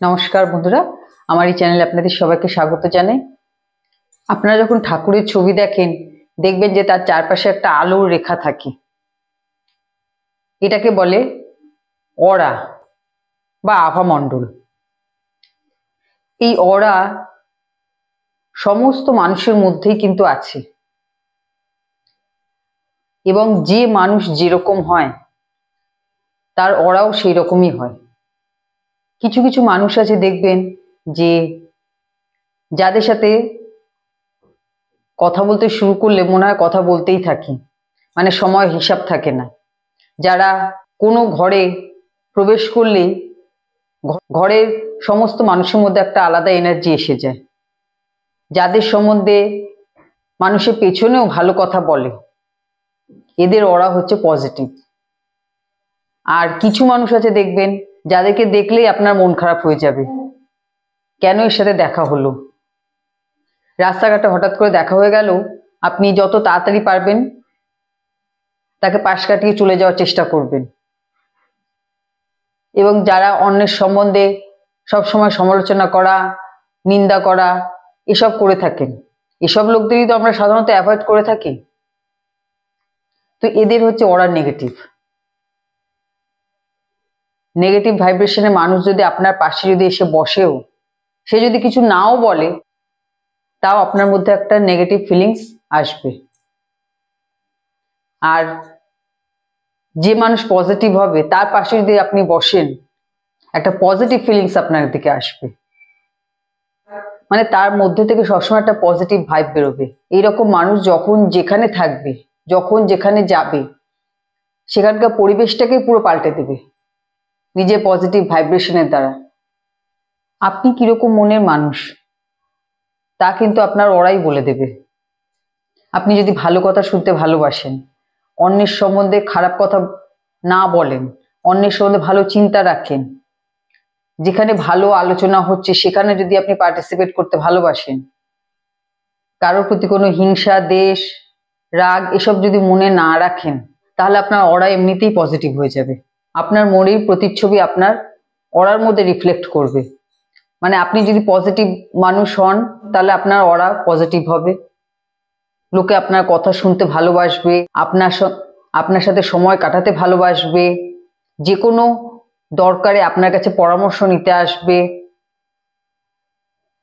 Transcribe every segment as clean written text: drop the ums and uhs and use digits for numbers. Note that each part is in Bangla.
নমস্কার বন্ধুরা, আমার এই চ্যানেলে আপনাদের সবাইকে স্বাগত জানাই। আপনারা যখন ঠাকুরের ছবি দেখেন, দেখবেন যে তার চারপাশে একটা আলোর রেখা থাকে। এটাকে বলে অরা বা আভামণ্ডল। এই অরা সমস্ত মানুষের মধ্যেই কিন্তু আছে, এবং যে মানুষ যেরকম হয় তার অরাও সেই রকমই হয়। কিছু কিছু মানুষ আছে, দেখবেন যে যাদের সাথে কথা বলতে শুরু করলে মনে হয় কথা বলতেই থাকি, মানে সময় হিসাব থাকে না। যারা কোনো ঘরে প্রবেশ করলেই ঘরের সমস্ত মানুষের মধ্যে একটা আলাদা এনার্জি এসে যায়। যাদের সম্বন্ধে মানুষের পেছনেও ভালো কথা বলে, এদের অরা হচ্ছে পজিটিভ। আর কিছু মানুষ আছে, দেখবেন যাদেরকে দেখলেই আপনার মন খারাপ হয়ে যাবে, কেন এর সাথে দেখা হলো। রাস্তাঘাটে হঠাৎ করে দেখা হয়ে গেল, আপনি যত তাড়াতাড়ি পারবেন তাকে পাশ কাটিয়ে চলে যাওয়ার চেষ্টা করবেন। এবং যারা অন্যের সম্বন্ধে সবসময় সমালোচনা করা, নিন্দা করা এসব করে থাকেন, এসব লোকদেরই তো আমরা সাধারণত অ্যাভয়েড করে থাকি। তো এদের হচ্ছে অরা নেগেটিভ। নেগেটিভ ভাইব্রেশনের মানুষ যদি আপনার পাশে যদি এসে বসেও, সে যদি কিছু নাও বলে, তাও আপনার মধ্যে একটা নেগেটিভ ফিলিংস আসবে। আর যে মানুষ পজিটিভ হবে তার পাশে যদি আপনি বসেন, একটা পজিটিভ ফিলিংস আপনার দিকে আসবে, মানে তার মধ্যে থেকে সবসময় একটা পজিটিভ ভাইব বেরোবে। এইরকম মানুষ যখন যেখানে থাকবে, যখন যেখানে যাবে, সেখানকার পরিবেশটাকে পুরো পাল্টে দেবে নিজের পজিটিভ ভাইব্রেশনের দ্বারা। আপনি কিরকম মনের মানুষ তা কিন্তু আপনার অরাই বলে দেবে। আপনি যদি ভালো কথা শুনতে ভালোবাসেন, অন্যের সম্বন্ধে খারাপ কথা না বলেন, অন্যের সম্বন্ধে ভালো চিন্তা রাখেন, যেখানে ভালো আলোচনা হচ্ছে সেখানে যদি আপনি পার্টিসিপেট করতে ভালোবাসেন, কারোর প্রতি কোনো হিংসা, দেশ, রাগ এসব যদি মনে না রাখেন, তাহলে আপনার অরা এমনিতেই পজিটিভ হয়ে যাবে। আপনার মনের প্রতিচ্ছবি আপনার অরার মধ্যে রিফ্লেক্ট করবে। মানে আপনি যদি পজিটিভ মানুষ হন, তাহলে আপনার অরা পজিটিভ হবে। লোকে আপনার কথা শুনতে ভালোবাসবে, আপনার সাথে সময় কাটাতে ভালোবাসবে, যে কোনো দরকারে আপনার কাছে পরামর্শ নিতে আসবে।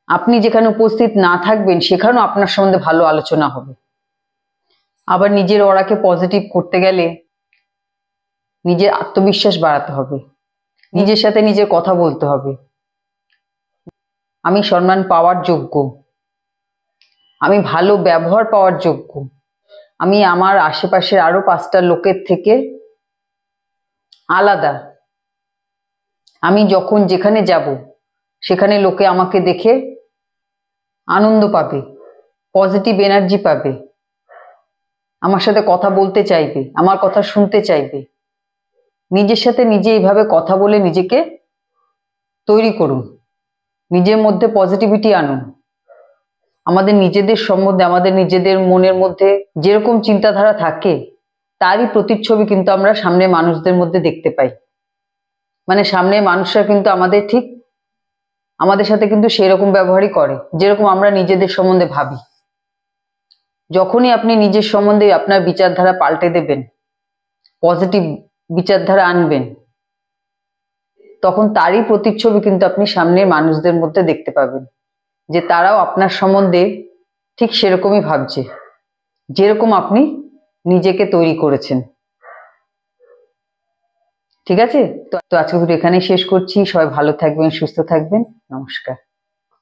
আপনি যেখানে উপস্থিত না থাকবেন সেখানেও আপনার সম্বন্ধে ভালো আলোচনা হবে। আবার নিজের অরাকে পজিটিভ করতে গেলে নিজের আত্মবিশ্বাস বাড়াতে হবে, নিজের সাথে নিজের কথা বলতে হবে। আমি সম্মান পাওয়ার যোগ্য, আমি ভালো ব্যবহার পাওয়ার যোগ্য, আমি আমার আশেপাশের আরো 5টা লোকের থেকে আলাদা। আমি যখন যেখানে যাব সেখানে লোকে আমাকে দেখে আনন্দ পাবে, পজিটিভ এনার্জি পাবে, আমার সাথে কথা বলতে চাইবে, আমার কথা শুনতে চাইবে। নিজের সাথে নিজে এইভাবে কথা বলে নিজেকে তৈরি করুন, নিজের মধ্যে পজিটিভিটি আনুন। আমাদের নিজেদের সম্বন্ধে, আমাদের নিজেদের মনের মধ্যে যেরকম চিন্তাধারা থাকে, তারই প্রতিচ্ছবি কিন্তু আমরা সামনের মানুষদের মধ্যে দেখতে পাই। মানে সামনের মানুষরা কিন্তু আমাদের সাথে কিন্তু সেরকম ব্যবহারই করে যেরকম আমরা নিজেদের সম্বন্ধে ভাবি। যখনই আপনি নিজের সম্বন্ধে আপনার বিচারধারা পাল্টে দেবেন, পজিটিভ বিচারধারা আনবেন, তখন তারই প্রতিচ্ছবি কিন্তু আপনি সামনের মানুষদের মধ্যে দেখতে পাবেন, যে তারাও আপনার সম্বন্ধে ঠিক সেরকমই ভাবছে যেরকম আপনি নিজেকে তৈরি করেছেন। ঠিক আছে, তো আজকে ভিডিও এখানেই শেষ করছি। সবাই ভালো থাকবেন, সুস্থ থাকবেন। নমস্কার।